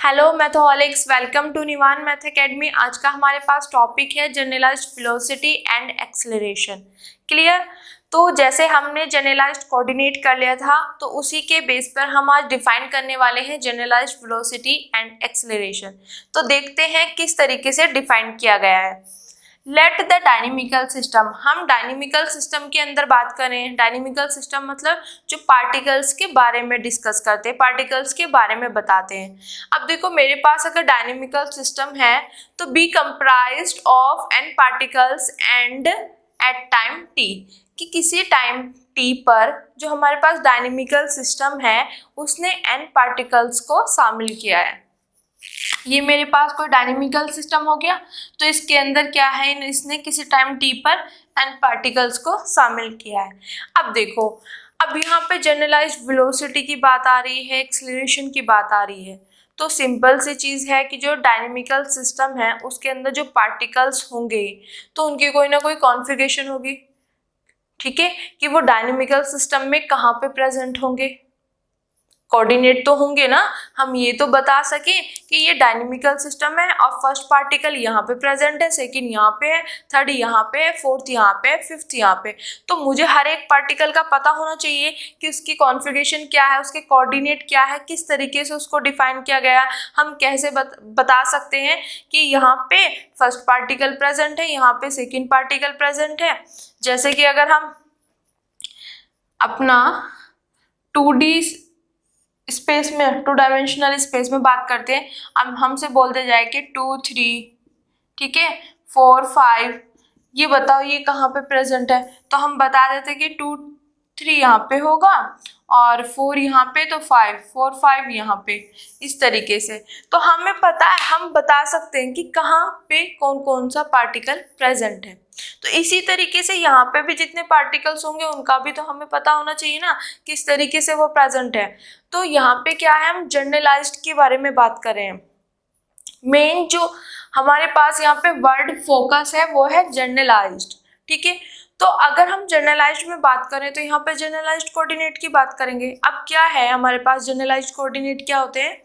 Hello mathoholics, welcome to Nivan math academy. आज का हमारे पास टॉपिक है generalised velocity and acceleration. Clear? तो जैसे हमने जनरलाइज्ड कोऑर्डिनेट कर लिया था, तो उसी के बेस पर हम आज डिफाइन करने वाले हैं जनरलाइज्ड वेलोसिटी एंड एक्सेलरेशन। तो देखते हैं किस तरीके से डिफाइन किया गया है। लेट द डायनेमिकल सिस्टम, हम डायनेमिकल सिस्टम के अंदर बात करें। डायनेमिकल सिस्टम मतलब जो पार्टिकल्स के बारे में डिस्कस करते हैं, पार्टिकल्स के बारे में बताते हैं। अब देखो, मेरे पास अगर डायनेमिकल सिस्टम है तो be comprised of N particles and at time T, कि किसी टाइम टी पर जो हमारे पास डायनेमिकल सिस्टम है उसने एन पार्टिकल्स को शामिल किया है। ये मेरे पास कोई डायनेमिकल सिस्टम हो गया, तो इसके अंदर क्या है, इसने किसी टाइम टी पर एन पार्टिकल्स को शामिल किया है। अब देखो, अब यहाँ पे जनरलाइज्ड वेलोसिटी की बात आ रही है, एक्सेलरेशन की बात आ रही है। तो सिंपल सी चीज़ है कि जो डायनेमिकल सिस्टम है उसके अंदर जो पार्टिकल्स होंगे तो उनकी कोई ना कोई कॉन्फ़िगरेशन होगी। ठीक है, कि वो डायनेमिकल सिस्टम में कहाँ पे प्रेजेंट होंगे, कोऑर्डिनेट तो होंगे ना। हम ये तो बता सके कि ये डायनेमिकल सिस्टम है और फर्स्ट पार्टिकल यहाँ पे प्रेजेंट है, सेकंड यहाँ पे है, थर्ड यहाँ पे है, फोर्थ यहाँ पे है, फिफ्थ यहाँ पे। तो मुझे हर एक पार्टिकल का पता होना चाहिए कि उसकी कॉन्फ़िगरेशन क्या है, उसके कोऑर्डिनेट क्या है, किस तरीके से उसको डिफाइन किया गया है। हम कैसे बता सकते हैं कि यहाँ पे फर्स्ट पार्टिकल प्रेजेंट है, यहाँ पे सेकेंड पार्टिकल प्रेजेंट है। जैसे कि अगर हम अपना 2D स्पेस में, 2 डायमेंशनल स्पेस में बात करते हैं, अब हमसे बोलते जाए कि 2 3, ठीक है, 4 5, ये बताओ ये कहाँ पे प्रेजेंट है। तो हम बता देते कि 2 3 यहाँ पे होगा और 4 यहाँ पे, तो 5 4 5 यहाँ पे, इस तरीके से। तो हमें पता है, हम बता सकते हैं कि कहाँ पे कौन कौन सा पार्टिकल प्रेजेंट है। तो इसी तरीके से यहाँ पे भी जितने पार्टिकल्स होंगे उनका भी तो हमें पता होना चाहिए ना, किस तरीके से वो प्रेजेंट है। तो यहाँ पे क्या है, हम जनरलाइज्ड के बारे में बात कर रहे हैं। मेन जो हमारे पास यहाँ पे वर्ड फोकस है वो है जनरलाइज्ड। ठीक है, तो अगर हम जनरलाइज्ड में बात करें तो यहाँ पे जनरलाइज्ड कोऑर्डिनेट की बात करेंगे। अब क्या है हमारे पास, जनरलाइज्ड कोऑर्डिनेट क्या होते हैं,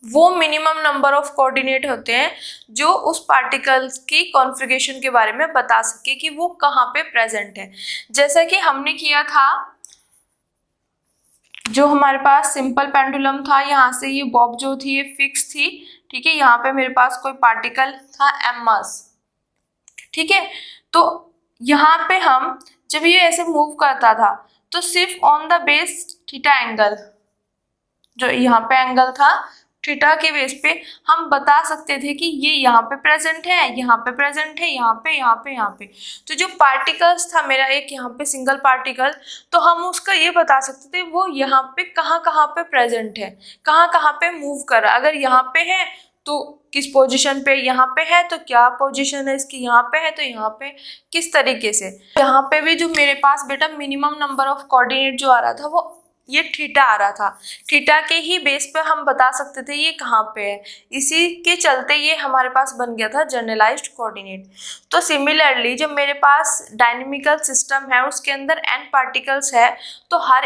वो मिनिमम नंबर ऑफ कोऑर्डिनेट होते हैं जो उस पार्टिकल्स की कॉन्फ़िगरेशन के बारे में बता सके कि वो कहाँ पे प्रेजेंट है। जैसा कि हमने किया था, जो हमारे पास सिंपल पेंडुलम था, यहाँ से ये बॉब जो थी ये फिक्स थी। ठीक है, यहाँ पे मेरे पास कोई पार्टिकल था एम मास। ठीक है, तो यहाँ पे हम जब ये ऐसे मूव करता था तो सिर्फ on the base theta angle, जो यहाँ पे एंगल था थीटा के बेस पे हम बता सकते थे कि ये यहाँ पे प्रेजेंट है, यहाँ पे प्रेजेंट है, यहाँ पे, यहाँ पे, यहाँ पे। तो जो पार्टिकल्स था मेरा एक यहाँ पे सिंगल पार्टिकल, तो हम उसका ये बता सकते थे वो यहाँ पे कहाँ कहाँ पे प्रेजेंट है, कहाँ कहाँ पे मूव कर रहा है। अगर यहाँ पे है तो किस पोजीशन पे, यहाँ पे है तो क्या पोजीशन है इसकी, यहाँ पे है तो यहाँ पे किस तरीके से। यहाँ पे भी जो मेरे पास बेटा मिनिमम नंबर ऑफ कोऑर्डिनेट जो आ रहा था वो ये थीटा आ रहा था। थीटा के ही बेस पर हम बता सकते थे ये कहाँ पे है, इसी के चलते ये हमारे पास बन गया था जनरलाइज्ड कोऑर्डिनेट। तो सिमिलरली जब मेरे पास डायनेमिकल सिस्टम है उसके अंदर n पार्टिकल्स है, तो हर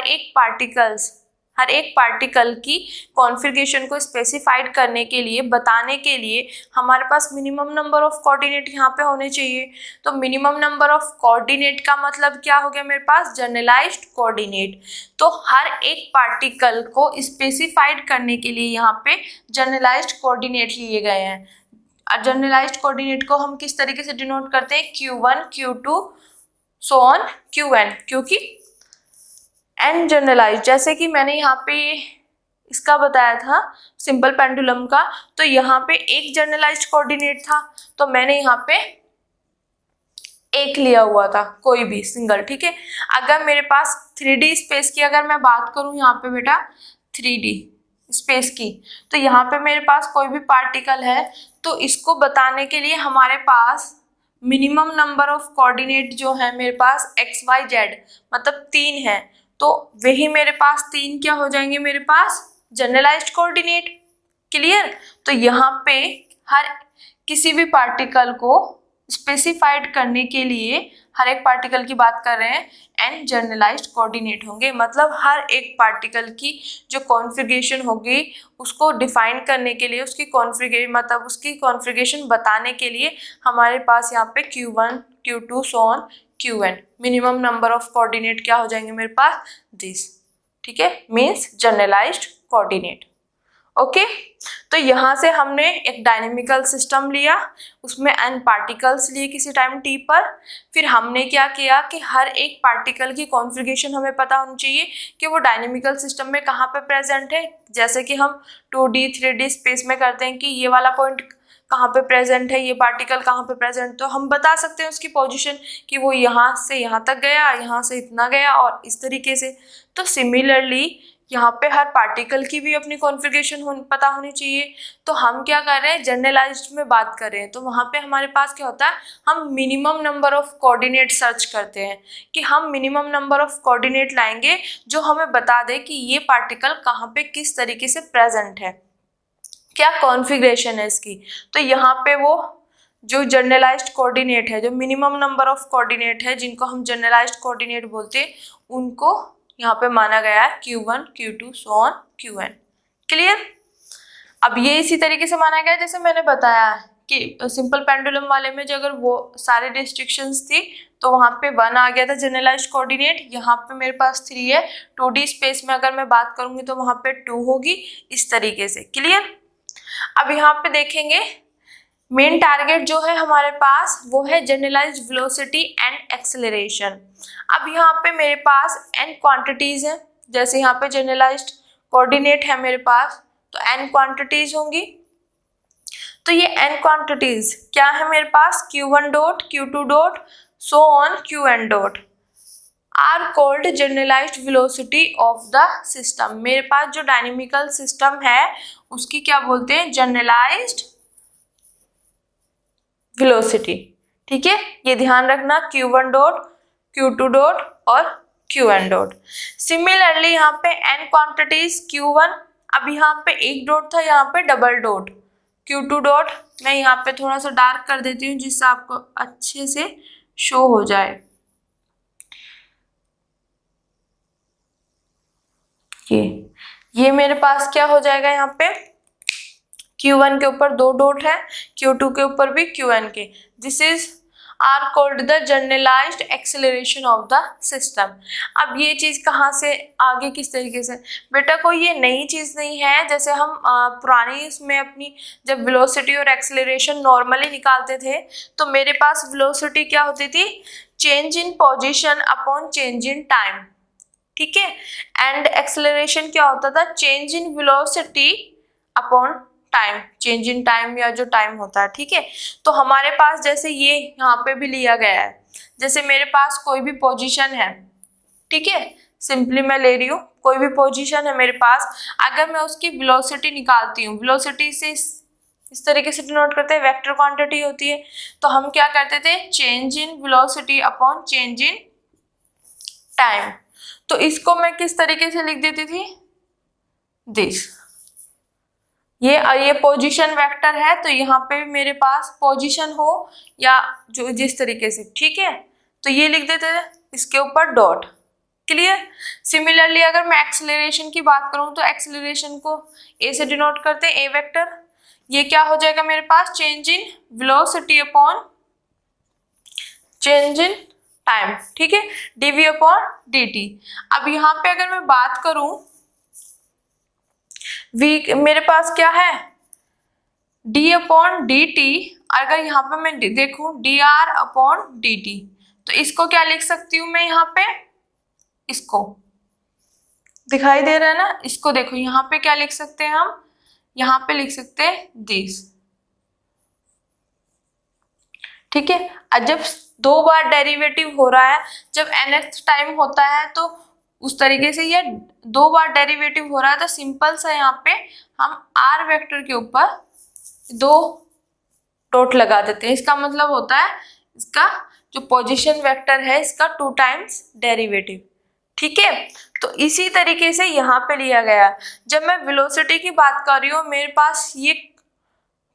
एक पार्टिकल की कॉन्फ़िगरेशन को स्पेसिफाइड करने के लिए, बताने के लिए हमारे पास मिनिमम नंबर ऑफ कोऑर्डिनेट यहाँ पे होने चाहिए। तो मिनिमम नंबर ऑफ कोऑर्डिनेट का मतलब क्या हो गया मेरे पास, जनरलाइज्ड कोऑर्डिनेट। तो हर एक पार्टिकल को स्पेसिफाइड करने के लिए यहाँ पे जनरलाइज्ड कोऑर्डिनेट लिए गए हैं। जनरलाइज्ड कोऑर्डिनेट को हम किस तरीके से डिनोट करते हैं, Q1 Q2 so on Qn, क्योंकि एन जनरलाइज, जैसे कि मैंने यहाँ पे इसका बताया था सिंपल पेंडुलम का, तो यहाँ पे एक जनरलाइज्ड कोऑर्डिनेट था तो मैंने यहाँ पे एक लिया हुआ था, कोई भी सिंगल। ठीक है, अगर मेरे पास 3D स्पेस की अगर मैं बात करूँ यहाँ पे बेटा 3D स्पेस की, तो यहाँ पे मेरे पास कोई भी पार्टिकल है तो इसको बताने के लिए हमारे पास मिनिमम नंबर ऑफ कोऑर्डिनेट जो है मेरे पास XYZ मतलब 3 है। तो वही मेरे पास 3 क्या हो जाएंगे, मेरे पास जनरलाइज्ड कोऑर्डिनेट। क्लियर? तो यहाँ पे हर किसी भी पार्टिकल को स्पेसिफाइड करने के लिए हर एक पार्टिकल की बात कर रहे हैं एन जनरलाइज्ड कोऑर्डिनेट होंगे, मतलब हर एक पार्टिकल की जो कॉन्फ़िगरेशन होगी उसको डिफाइन करने के लिए, उसकी कॉन्फ़िगरेशन बताने के लिए हमारे पास यहाँ पे Q1 Q2 so on Qn minimum number of coordinate क्या हो जाएंगे मेरे पास दिस, ठीक है, मीन्स जनरलाइज्ड कोऑर्डिनेट। ओके, तो यहाँ से हमने एक डायनेमिकल सिस्टम लिया, उसमें n पार्टिकल्स लिए किसी टाइम t पर, फिर हमने क्या किया कि हर एक पार्टिकल की कॉन्फ़िगरेशन हमें पता होनी चाहिए कि वो डायनेमिकल सिस्टम में कहाँ पे प्रेजेंट है। जैसे कि हम 2D 3D स्पेस में करते हैं कि ये वाला पॉइंट कहाँ पे प्रेजेंट है, ये पार्टिकल कहाँ पे प्रेजेंट, तो हम बता सकते हैं उसकी पोजीशन कि वो यहाँ से यहाँ तक गया, यहाँ से इतना गया और इस तरीके से। तो सिमिलरली यहाँ पे हर पार्टिकल की भी अपनी कॉन्फ़िगरेशन पता होनी चाहिए। तो हम क्या कर रहे हैं, जनरलाइज्ड में बात कर रहे हैं, तो वहाँ पे हमारे पास क्या होता है, हम minimum number of coordinate search करते हैं कि हम मिनिमम नंबर ऑफ कोऑर्डिनेट लाएंगे जो हमें बता दे कि ये पार्टिकल कहाँ पे किस तरीके से प्रेजेंट है, क्या कॉन्फ़िगरेशन है इसकी। तो यहाँ पे वो जो जनरलाइज्ड कोऑर्डिनेट है, जो मिनिमम नंबर ऑफ कोऑर्डिनेट है, जिनको हम जनरलाइज्ड कोऑर्डिनेट बोलते हैं, उनको यहाँ पे माना गया है Q1 Q2 so on Qn। Clear? अब ये इसी तरीके से माना गया जैसे मैंने बताया कि सिंपल पेंडुलम वाले में जो अगर वो सारे रिस्ट्रिक्शंस थी तो वहाँ पे 1 आ गया था जनरलाइज्ड कोऑर्डिनेट, यहाँ पे मेरे पास 3 है। 2D स्पेस में अगर मैं बात करूँगी तो वहाँ पे 2 होगी, इस तरीके से। क्लियर? अब यहाँ पे देखेंगे मेन टारगेट जो है हमारे पास वो है जनरलाइज्ड वेलोसिटी एंड एक्सेलरेशन। अब यहाँ पे मेरे पास n क्वांटिटीज हैं, जैसे यहाँ पे जनरलाइज्ड कोऑर्डिनेट है मेरे पास तो n क्वांटिटीज होंगी। तो ये n क्वांटिटीज क्या है मेरे पास, Q1 dot Q2 dot so on Qn dot are called generalised velocity of the system. मेरे पास जो डायनेमिकल सिस्टम है उसकी क्या बोलते हैं, जनरलाइज्ड वेलोसिटी। ठीक है, ये ध्यान रखना, Q1 डॉट Q2 डॉट और Qn डॉट। सिमिलरली यहाँ पे n क्वांटिटीज Q1, अब यहाँ पे एक डॉट था, यहाँ पे डबल डॉट Q2 डॉट। मैं यहाँ पे थोड़ा सा डार्क कर देती हूँ जिससे आपको अच्छे से शो हो जाए। ये मेरे पास क्या हो जाएगा, यहाँ पे Q1 के ऊपर 2 डॉट है, Q2 के ऊपर भी Qn के। This is are called the generalised acceleration of the system. अब ये चीज़ कहाँ से आगे किस तरीके से, बेटा कोई ये नई चीज़ नहीं है। जैसे हम पुरानी इसमें अपनी जब वेलोसिटी और एक्सेलरेशन नॉर्मली निकालते थे तो मेरे पास वेलोसिटी क्या होती थी, change in position upon change in time. ठीक है, एंड एक्सेलरेशन क्या होता था, change in velocity upon time, change in time या जो टाइम होता है। ठीक है, तो हमारे पास जैसे ये यहाँ पे भी लिया गया है, जैसे मेरे पास कोई भी पोजीशन है, ठीक है, सिंपली मैं ले रही हूँ कोई भी पोजीशन है मेरे पास, अगर मैं उसकी वेलोसिटी निकालती हूँ, वेलोसिटी से इस तरीके से डिनोट करते हैं, वेक्टर क्वांटिटी होती है, तो हम क्या करते थे, change in velocity upon change in time. तो इसको मैं किस तरीके से लिख देती थी, दिस, ये पोजीशन वेक्टर है, तो यहाँ पे मेरे पास पोजीशन हो या जो जिस तरीके से, ठीक है, तो ये लिख देते थे, इसके ऊपर डॉट। क्लियर? सिमिलरली अगर मैं एक्सेलरेशन की बात करूँ तो एक्सेलरेशन को ए से डिनोट करते हैं, ए वेक्टर। ये क्या हो जाएगा मेरे पास, change in velocity upon change in time. ठीक है, dv अपॉन dt। अब यहाँ पे अगर मैं बात करूं v, मेरे पास क्या है, d अपॉन dt। अगर यहाँ पे मैं देखूं dr अपॉन dt, तो इसको क्या लिख सकती हूँ मैं, यहाँ पे इसको दिखाई दे रहा है ना, इसको देखो यहाँ पे क्या लिख सकते हैं हम, यहाँ पे लिख सकते हैं दिस। ठीक है, और जब 2 बार डेरिवेटिव हो रहा है, जब nth टाइम होता है तो उस तरीके से ये 2 बार डेरिवेटिव हो रहा है, तो सिंपल सा यहाँ पे हम r वेक्टर के ऊपर 2 डॉट लगा देते हैं। इसका मतलब होता है इसका जो पोजीशन वेक्टर है इसका 2 टाइम्स डेरिवेटिव। ठीक है, तो इसी तरीके से यहाँ पे लिया गया। जब मैं वेलोसिटी की बात कर रही हूँ, मेरे पास ये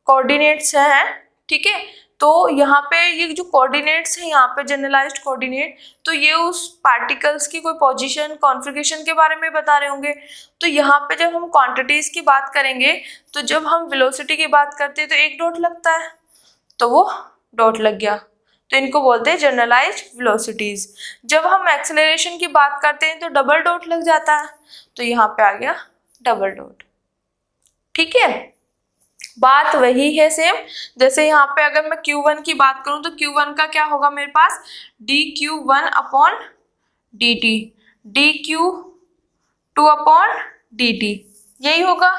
कोऑर्डिनेट्स हैं ठीक है। तो यहाँ पे ये जो कोऑर्डिनेट्स है यहाँ पे जनरलाइज्ड कोऑर्डिनेट, तो ये उस पार्टिकल्स की कोई पोजीशन कॉन्फ़िगरेशन के बारे में बता रहे होंगे। तो यहाँ पे जब हम क्वांटिटीज की बात करेंगे, तो जब हम वेलोसिटी की बात करते हैं तो एक डॉट लगता है, तो वो डॉट लग गया, तो इनको बोलते हैं जनरलाइज्ड वेलोसिटीज। जब हम एक्सेलरेशन की बात करते हैं तो डबल डॉट लग जाता है, तो यहाँ पे आ गया डबल डॉट। ठीक है, बात वही है सेम। जैसे यहाँ पे अगर मैं Q1 की बात करूं तो Q1 का क्या होगा मेरे पास, dQ1 upon dt, dQ2 upon dt, यही होगा।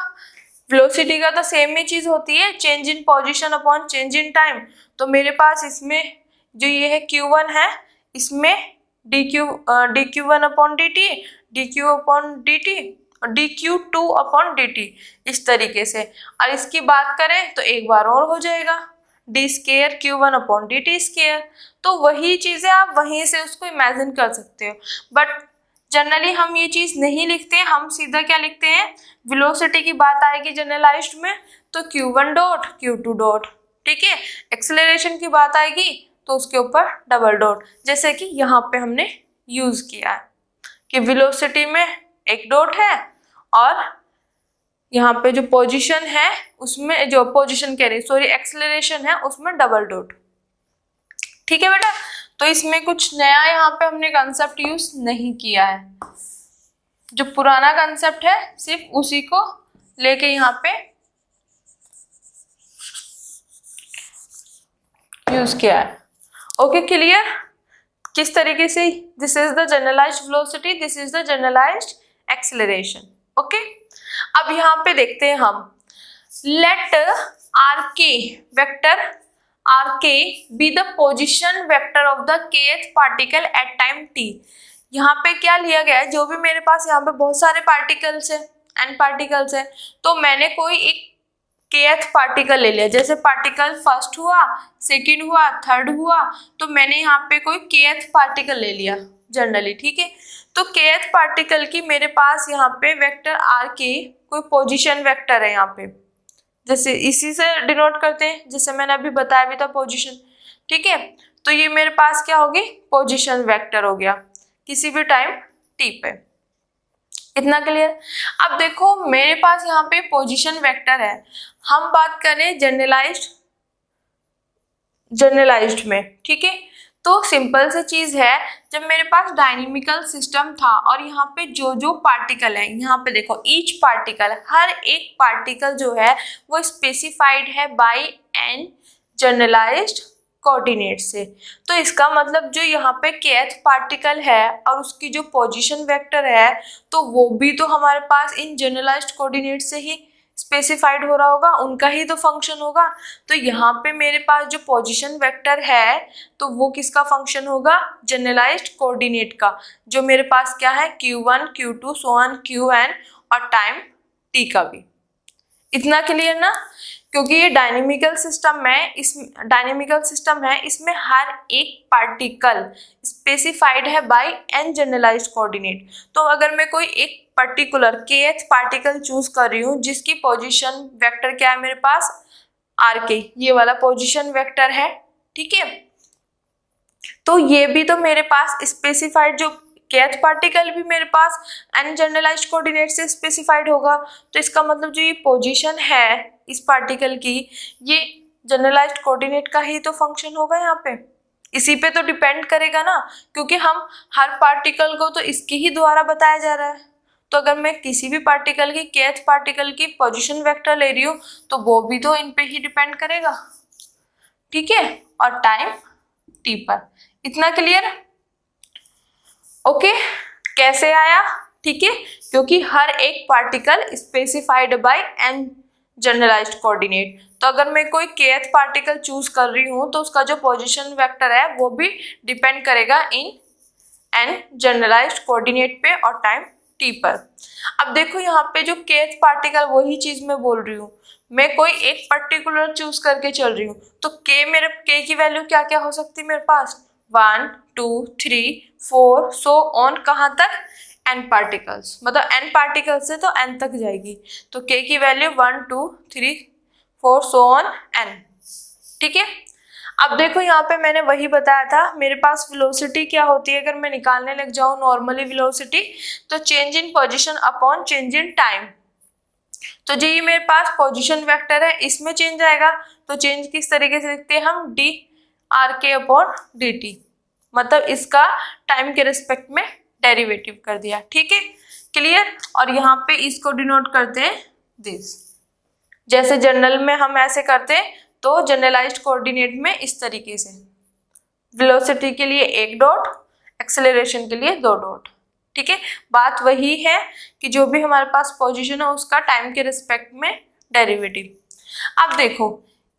वेलोसिटी का तो सेम ही चीज होती है, change in position upon change in time. तो मेरे पास इसमें जो ये है Q1 है, इसमें dQ1 upon dt, dQ upon dt और dQ2 अपॉन dt, इस तरीके से। और इसकी बात करें तो एक बार और हो जाएगा, d square Q1 upon dt square. तो वही चीजें आप वहीं से उसको इमेजिन कर सकते हो, बट जनरली हम ये चीज नहीं लिखते, हम सीधा क्या लिखते हैं, वेलोसिटी की बात आएगी जनरलाइज्ड में तो Q1 डॉट Q2 डॉट, ठीक है। एक्सेलरेशन की बात आएगी तो उसके ऊपर डबल डॉट, जैसे कि यहाँ पे हमने यूज किया है कि वेलोसिटी में एक डॉट है और यहाँ पे जो पोजीशन है उसमें, जो पोजीशन कह रही सॉरी एक्सेलरेशन है उसमें डबल डॉट। ठीक है बेटा, तो इसमें कुछ नया यहाँ पे हमने कंसेप्ट यूज नहीं किया है, जो पुराना कंसेप्ट है सिर्फ उसी को लेके यहाँ पे यूज किया है। ओके क्लियर, किस तरीके से, this is the generalised velocity, this is the generalised acceleration. Okay, अब यहाँ पे देखते हैं हम, let R K vector R K be the position vector of the kth particle at time t। यहाँ पे क्या लिया गया है, जो भी मेरे पास यहाँ पे बहुत सारे पार्टिकल्स है, n पार्टिकल्स है, तो मैंने कोई एक kth पार्टिकल ले लिया। जैसे पार्टिकल फर्स्ट हुआ, सेकंड हुआ, थर्ड हुआ, तो मैंने यहाँ पे कोई kth पार्टिकल ले लिया जनरली। ठीक है, तो kth पार्टिकल की मेरे पास यहाँ पे वेक्टर आर के कोई पोजीशन वेक्टर है यहाँ पे, जैसे इसी से डिनोट करते हैं, जैसे मैंने अभी बताया भी था पोजीशन। ठीक है, तो ये मेरे पास क्या होगी, पोजीशन वेक्टर हो गया किसी भी टाइम t पे। इतना क्लियर। अब देखो मेरे पास यहाँ पे पोजीशन वेक्टर है, हम बात करें जनरलाइज्ड में। ठीक है, तो सिंपल सी चीज है, जब मेरे पास डायनेमिकल सिस्टम था और यहाँ पे जो जो पार्टिकल है, यहाँ पे देखो ईच पार्टिकल, हर एक पार्टिकल जो है वो स्पेसिफाइड है बाय एन जनरलाइज्ड कोऑर्डिनेट से। तो इसका मतलब जो यहाँ पे kth पार्टिकल है और उसकी जो पोजीशन वेक्टर है, तो वो भी तो हमारे पास इन जनरलाइज्ड कोऑर्डिनेट से ही स्पेसिफाइड हो रहा होगा, उनका ही तो फंक्शन होगा। तो यहाँ पे मेरे पास जो पोजीशन वेक्टर है तो वो किसका फंक्शन होगा, जनरलाइज्ड कोऑर्डिनेट का, जो मेरे पास क्या है Q1 Q2 so on Qn और टाइम t का भी। इतना क्लियर ना, क्योंकि ये डायनेमिकल सिस्टम है, इसमें हर एक पार्टिकल स्पेसिफाइड है बाय एन जनरलाइज्ड कोऑर्डिनेट। तो अगर मैं कोई एक पर्टिकुलर kth पार्टिकल चूज कर रही हूँ जिसकी पोजीशन वेक्टर क्या है मेरे पास, आर के, ये वाला पोजीशन वेक्टर है। ठीक है, तो ये भी तो मेरे पास स्पेसिफाइड, जो kth पार्टिकल भी मेरे पास एन जनरलाइज्ड कोऑर्डिनेट से स्पेसिफाइड होगा। तो इसका मतलब जो ये पोजीशन है इस पार्टिकल की, ये जनरलाइज्ड कोऑर्डिनेट का ही तो फंक्शन होगा यहाँ पे, इसी पे तो डिपेंड करेगा ना, क्योंकि हम हर पार्टिकल को तो इसके ही द्वारा बताया जा रहा है। तो अगर मैं किसी भी पार्टिकल की kth पार्टिकल की पोजीशन वेक्टर ले रही हूँ तो वो भी तो इन पे ही डिपेंड करेगा। ठीक है, और टाइम t पर। इतना क्लियर। ओके, कैसे आया, ठीक है, क्योंकि हर एक particle specified by an generalised coordinate. तो अगर मैं कोई kth पार्टिकल चूज कर रही हूँ तो उसका जो पोजीशन वेक्टर है वो भी डिपेंड करेगा इन एन जनरलाइज्ड कोऑर्डिनेट पे और टाइम t पर। अब देखो यहाँ पे जो kth पार्टिकल, वही चीज मैं बोल रही हूँ, मैं कोई एक पर्टिकुलर चूज करके चल रही हूँ, तो k की वैल्यू क्या क्या हो सकती है मेरे पास, 1 2 3 4 सो ऑन, कहाँ तक, n पार्टिकल्स, मतलब n पार्टिकल्स से तो n तक जाएगी। तो k की वैल्यू 1 2 3 4 सो ऑन n। ठीक है। अब देखो यहाँ पे मैंने वही बताया था, मेरे पास वेलोसिटी क्या होती है अगर मैं निकालने लग जाऊं नॉर्मली वेलोसिटी, तो change in position upon change in time. तो जो ये मेरे पास पोजीशन वेक्टर है इसमें चेंज आएगा, तो चेंज किस तरीके से लिखते हैं हम, डी आर के अपॉन डी टी, मतलब इसका टाइम के रिस्पेक्ट में डेरिवेटिव कर दिया। ठीक है, क्लियर। और यहाँ पे इसको डिनोट करते हैं दिस, जैसे जनरल में हम ऐसे करते हैं, तो जनरलाइज्ड कोऑर्डिनेट में इस तरीके से, वेलोसिटी के लिए एक डॉट, एक्सेलरेशन के लिए दो डॉट। ठीक है, बात वही है कि जो भी हमारे पास पोजीशन है उसका टाइम के रिस्पेक्ट में डेरिवेटिव। अब देखो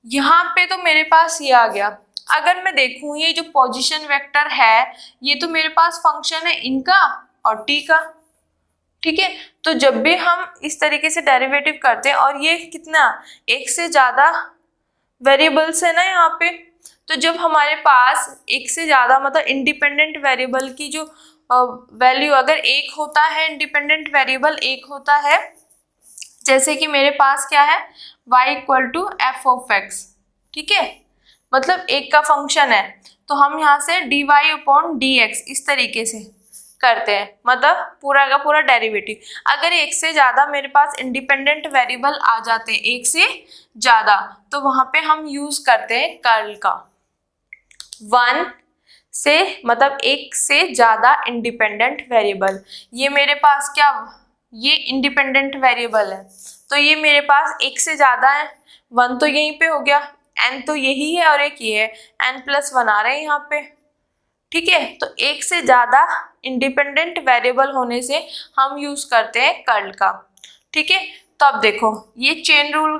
यहाँ पे तो मेरे पास ये आ गया, अगर मैं देखूं ये जो पोजीशन वेक्टर है ये तो मेरे पास फंक्शन है इनका और टी का। ठीक है, तो जब भी हम इस तरीके से डेरिवेटिव करते हैं, और ये कितना, एक से ज्यादा वेरिएबल्स है ना यहाँ पे, तो जब हमारे पास एक से ज्यादा मतलब इंडिपेंडेंट वेरिएबल की जो वैल्यू अगर एक होता है, इंडिपेंडेंट वेरिएबल एक होता है, जैसे कि मेरे पास क्या है y equal to F of X, ठीक है, मतलब एक का फंक्शन है, तो हम यहाँ से dy अपॉन dx इस तरीके से करते हैं, मतलब पूरा का पूरा डेरिवेटिव। अगर एक से ज्यादा मेरे पास इंडिपेंडेंट वेरिएबल आ जाते हैं, एक से ज्यादा, तो वहां पे हम यूज करते हैं कर्ल का। वन से मतलब एक से ज्यादा इंडिपेंडेंट वेरिएबल, ये मेरे पास क्या, ये इंडिपेंडेंट वेरिएबल है, तो ये मेरे पास एक से ज्यादा है, वन तो यहीं पे हो गया, एन तो यही है और एक ये है, एन प्लस वन आ रहे हैं यहाँ पे। ठीक है, तो एक से ज्यादा इंडिपेंडेंट वेरिएबल होने से हम यूज करते हैं कर्ल का। ठीक है, तो अब देखो ये चेन रूल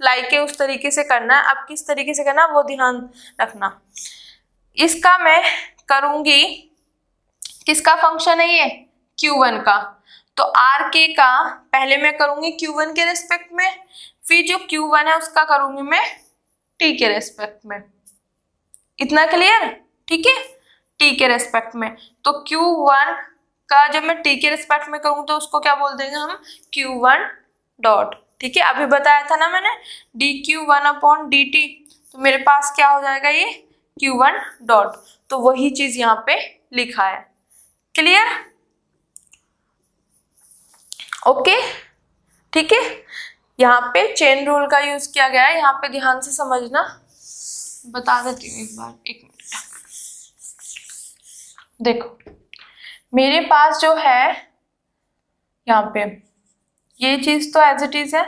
लाई के उस तरीके से करना है, अब किस तरीके से करना वो ध्यान रखना। इसका मैं करूंगी, किसका फंक्शन है ये, Q1 का, तो आर के का पहले मैं करूंगी Q1 के रेस्पेक्ट में, फिर जो Q1 है उसका करूंगी मैं T के रेस्पेक्ट में। इतना क्लियर, ठीक है, T के रेस्पेक्ट में, तो Q1 का जब मैं T के रेस्पेक्ट में करूँ तो उसको क्या बोल देंगे हम, Q1 डॉट। ठीक है, अभी बताया था ना मैंने dQ1 अपॉन dt, तो मेरे पास क्या हो जाएगा ये Q1 डॉट, तो वही चीज यहाँ पे लिखा है। क्लियर, ओके, ठीक है। यहाँ पे चेन रूल का यूज किया गया है, यहाँ पे ध्यान से समझना, बता देती हूँ एक बार, एक मिनट। देखो मेरे पास जो है यहाँ पे ये चीज तो एज इट इज है,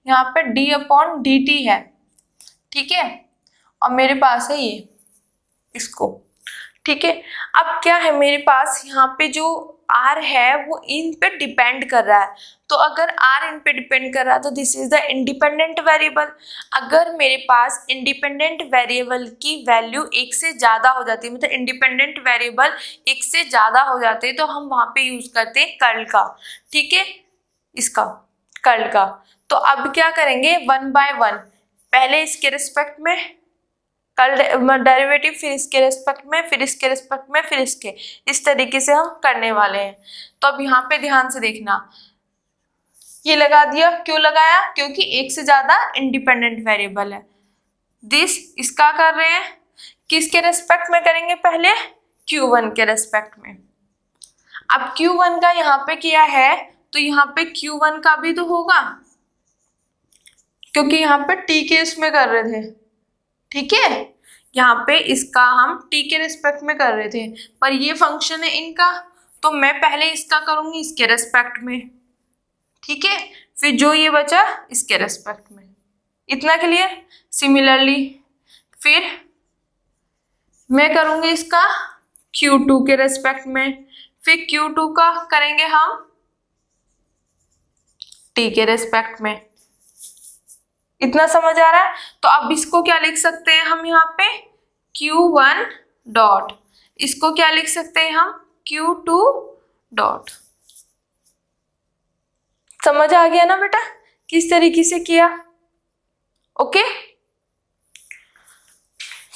यहाँ पे d अपॉन डी टी है, ठीक है, और मेरे पास है ये इसको। ठीक है, अब क्या है मेरे पास यहाँ पे जो r है वो इन पे डिपेंड कर रहा है, तो अगर r इन पे डिपेंड कर रहा है तो this is the independent variable. अगर मेरे पास इंडिपेंडेंट वेरिएबल की वैल्यू एक से ज्यादा हो जाती है, मतलब इंडिपेंडेंट वेरिएबल एक से ज्यादा हो जाते हैं, तो हम वहां पे यूज करते हैं कर्ल का। ठीक है, इसका कर्ल का, तो अब क्या करेंगे, वन बाय वन, पहले इसके रिस्पेक्ट में कर्ल डेरिवेटिव, फिर इसके रिस्पेक्ट में, फिर इसके रिस्पेक्ट में, फिर इसके, इस तरीके से हम करने वाले हैं। तो अब यहाँ पे ध्यान से देखना, ये लगा दिया, क्यों लगाया, क्योंकि एक से ज्यादा इंडिपेंडेंट वेरिएबल है। दिस इसका कर रहे हैं, किसके रेस्पेक्ट में करेंगे, पहले Q1 के रेस्पेक्ट में। अब Q1 का यहाँ पे किया है, तो यहाँ पे Q1 का भी तो होगा, क्योंकि यहाँ पे T के इसमें कर रहे थे। ठीक है, यहाँ पे इसका हम T के रेस्पेक्ट में कर रहे थे, पर ये फंक्शन है इनका, तो मैं पहले इसका करूंगी इसके रेस्पेक्ट में। ठीक है, फिर जो ये बचा इसके रेस्पेक्ट में। इतना क्लियर। सिमिलरली फिर मैं करूंगी इसका Q2 के रेस्पेक्ट में, फिर Q2 का करेंगे हम T के रेस्पेक्ट में। इतना समझ आ रहा है। तो अब इसको क्या लिख सकते हैं हम, यहाँ पे Q1 डॉट, इसको क्या लिख सकते हैं हम, Q2 डॉट। समझ आ गया ना बेटा किस तरीके से किया, ओके।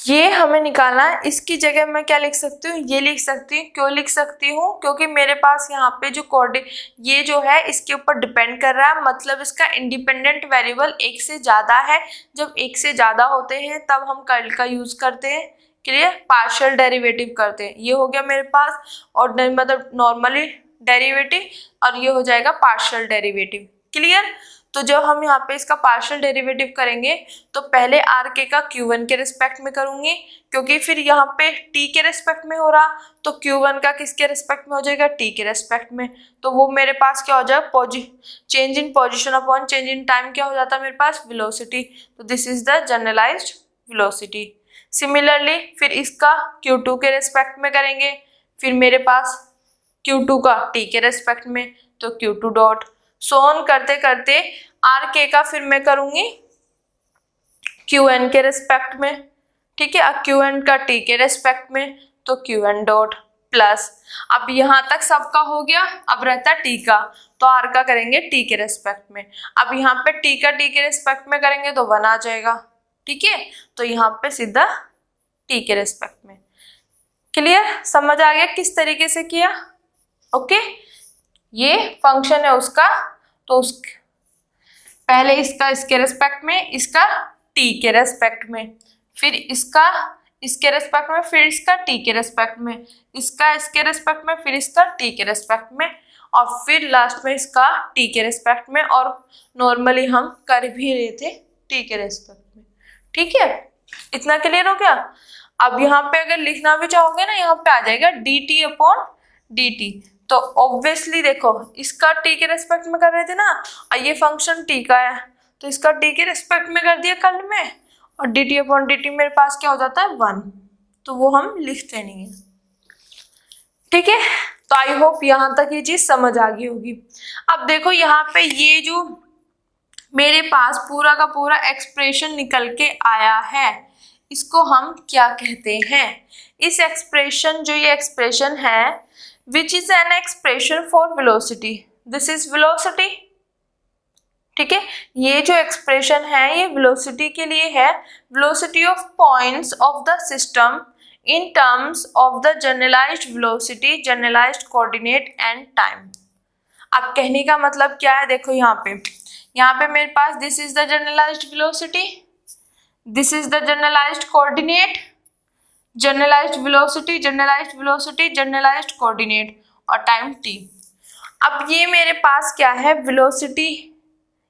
ये हमें निकालना है। इसकी जगह मैं क्या लिख सकती हूँ, ये लिख सकती हूँ। क्यों लिख सकती हूँ, क्योंकि मेरे पास यहाँ पे जो ये जो है इसके ऊपर डिपेंड कर रहा है, मतलब इसका इंडिपेंडेंट वेरिएबल एक से ज़्यादा है। जब एक से ज़्यादा होते हैं तब हम कर्ल का यूज़ करते हैं, क्लियर, पार्शियल डेरिवेटिव करते हैं। ये हो गया मेरे पास ऑर्डिनरी मतलब नॉर्मली डेरिवेटिव, और ये हो जाएगा पार्शियल डेरिवेटिव, क्लियर। तो जब हम यहाँ पे इसका पार्शियल डेरिवेटिव करेंगे तो पहले आर के का Q1 के रिस्पेक्ट में करूंगी, क्योंकि फिर यहाँ पे T के रिस्पेक्ट में हो रहा, तो Q1 का किसके रिस्पेक्ट में हो जाएगा, T के रिस्पेक्ट में। तो वो मेरे पास क्या हो जाएगा, change in position upon change in time क्या हो जाता है मेरे पास, वेलोसिटी। तो this is the generalised velocity. Similarly फिर इसका Q2 के रिस्पेक्ट में करेंगे, फिर मेरे पास Q2 का T के रिस्पेक्ट में, तो Q2 डॉट सो ऑन करते करते आर के का फिर मैं करूंगी Qn के रिस्पेक्ट में, ठीक है। अब Qn का T के रिस्पेक्ट में, तो Qn डॉट प्लस, अब यहाँ तक सबका हो गया, अब रहता T का, तो R का करेंगे T के रिस्पेक्ट में। अब यहाँ पे T का T के रिस्पेक्ट में करेंगे तो 1 आ जाएगा, ठीक है। तो यहाँ पे सीधा T के रिस्पेक्ट में, क्लियर, समझ आ गया किस तरीके से किया, ओके। ये फंक्शन है उसका, तो पहले इसका इसके रेस्पेक्ट में, इसका T के रेस्पेक्ट में, फिर इसका इसके रेस्पेक्ट में, फिर इसका T के रेस्पेक्ट में, इसका इसके रेस्पेक्ट में, फिर इसका T के रेस्पेक्ट में, और फिर लास्ट में इसका T के रेस्पेक्ट में, और नॉर्मली हम कर भी रहे थे T के रेस्पेक्ट में, ठीक है। इतना क्लियर हो गया। अब यहाँ पे अगर लिखना भी चाहोगे ना, यहाँ पे आ जाएगा dt अपॉन dt। तो ऑब्वियसली देखो इसका T के रेस्पेक्ट में कर रहे थे ना, और ये फंक्शन T का है, तो इसका T के रेस्पेक्ट में कर दिया कर्ल में, और dt अपॉन dt मेरे पास क्या हो जाता है 1, तो वो हम लिखते नहीं है, ठीक है। तो आई होप यहाँ तक ये चीज समझ आ गई होगी। अब देखो यहाँ पे ये जो मेरे पास पूरा का पूरा एक्सप्रेशन निकल के आया है, इसको हम क्या कहते हैं, इस एक्सप्रेशन जो ये एक्सप्रेशन है which is an expression for velocity, this is velocity, ठीक है। ये जो एक्सप्रेशन है ये वेलोसिटी के लिए है, velocity of points of the system in terms of the generalised velocity, generalised coordinate and time. अब कहने का मतलब क्या है, देखो यहाँ पे मेरे पास this is the generalised velocity, this is the generalised coordinate, generalised velocity, generalised velocity, generalised coordinate, और टाइम t। अब ये मेरे पास क्या है, वेलोसिटी,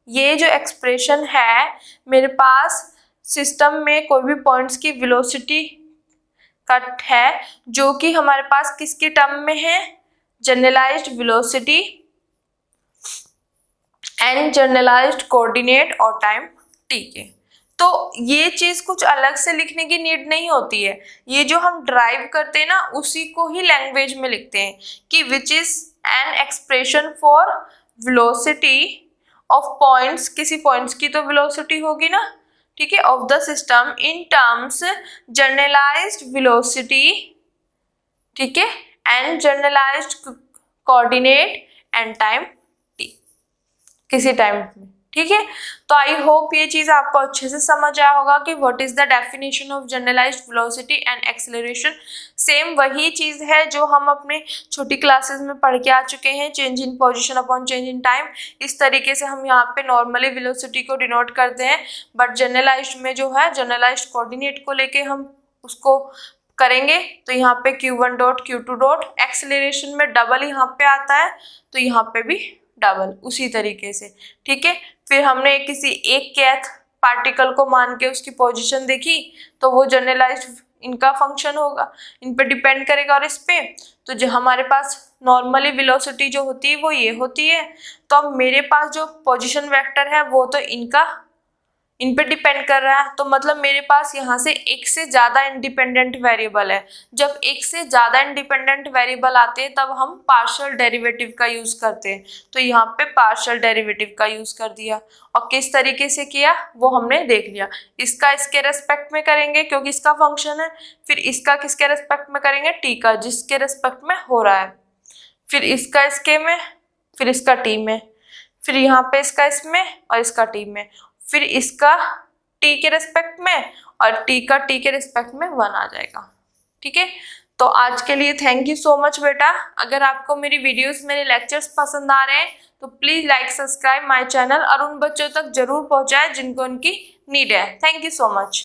ये जो एक्सप्रेशन है मेरे पास सिस्टम में कोई भी पॉइंट्स की वेलोसिटी का है, जो कि हमारे पास किसके टर्म में है, generalised velocity and generalised coordinate और टाइम t के। तो ये चीज कुछ अलग से लिखने की नीड नहीं होती है, ये जो हम ड्राइव करते हैं ना उसी को ही लैंग्वेज में लिखते हैं कि which is an expression for velocity of points, किसी पॉइंट्स की तो वेलोसिटी होगी ना, ठीक है, of the system in terms generalised velocity, ठीक है, and generalised coordinate and time t, किसी टाइम में, ठीक है। तो आई होप ये चीज आपको अच्छे से समझ आया होगा कि what is the definition of generalised velocity and acceleration. Same वही चीज है जो हम अपने छोटी क्लासेस में पढ़ के आ चुके हैं, change in position upon change in time. इस तरीके से हम यहाँ पे नॉर्मली वेलोसिटी को डिनोट करते हैं, बट जनरलाइज्ड में जो है जनरलाइज्ड कोऑर्डिनेट को लेके हम उसको करेंगे। तो यहाँ पे Q1 dot Q2 dot, acceleration में डबल यहाँ पे आता है, तो यहाँ पे भी डबल उसी तरीके से, ठीक है। फिर हमने किसी एक kth पार्टिकल को मान के उसकी पोजीशन देखी, तो वो जनरलाइज्ड इनका फंक्शन होगा, इन पे डिपेंड करेगा। और इस पे तो जो हमारे पास नॉर्मली वेलोसिटी जो होती है वो ये होती है, तो अब मेरे पास जो पोजीशन वेक्टर है वो तो इन पे डिपेंड कर रहा है, तो मतलब मेरे पास यहाँ से एक से ज़्यादा इंडिपेंडेंट वेरिएबल है। जब एक से ज़्यादा इंडिपेंडेंट वेरिएबल आते हैं तब हम पार्शियल डेरिवेटिव का यूज़ करते हैं, तो यहाँ पे पार्शियल डेरिवेटिव का यूज़ कर दिया। और किस तरीके से किया वो हमने देख लिया, इसका इसके रेस्पेक्ट में करेंगे क्योंकि इसका फंक्शन है, फिर इसका किसके रेस्पेक्ट में करेंगे, टी का, जिसके रेस्पेक्ट में हो रहा है, फिर इसका इसके में, फिर इसका टी में, फिर यहाँ पे इसका इसमें और इसका टी में, फिर इसका टी के रेस्पेक्ट में और टी का टी के रेस्पेक्ट में 1 आ जाएगा। ठीक है, तो आज के लिए थैंक यू सो मच बेटा। अगर आपको मेरी वीडियोस मेरे लेक्चर्स पसंद आ रहे हैं तो please like subscribe my channel और उन बच्चों तक जरूर पहुंचाएं जिनको उनकी नीड है। Thank you so much.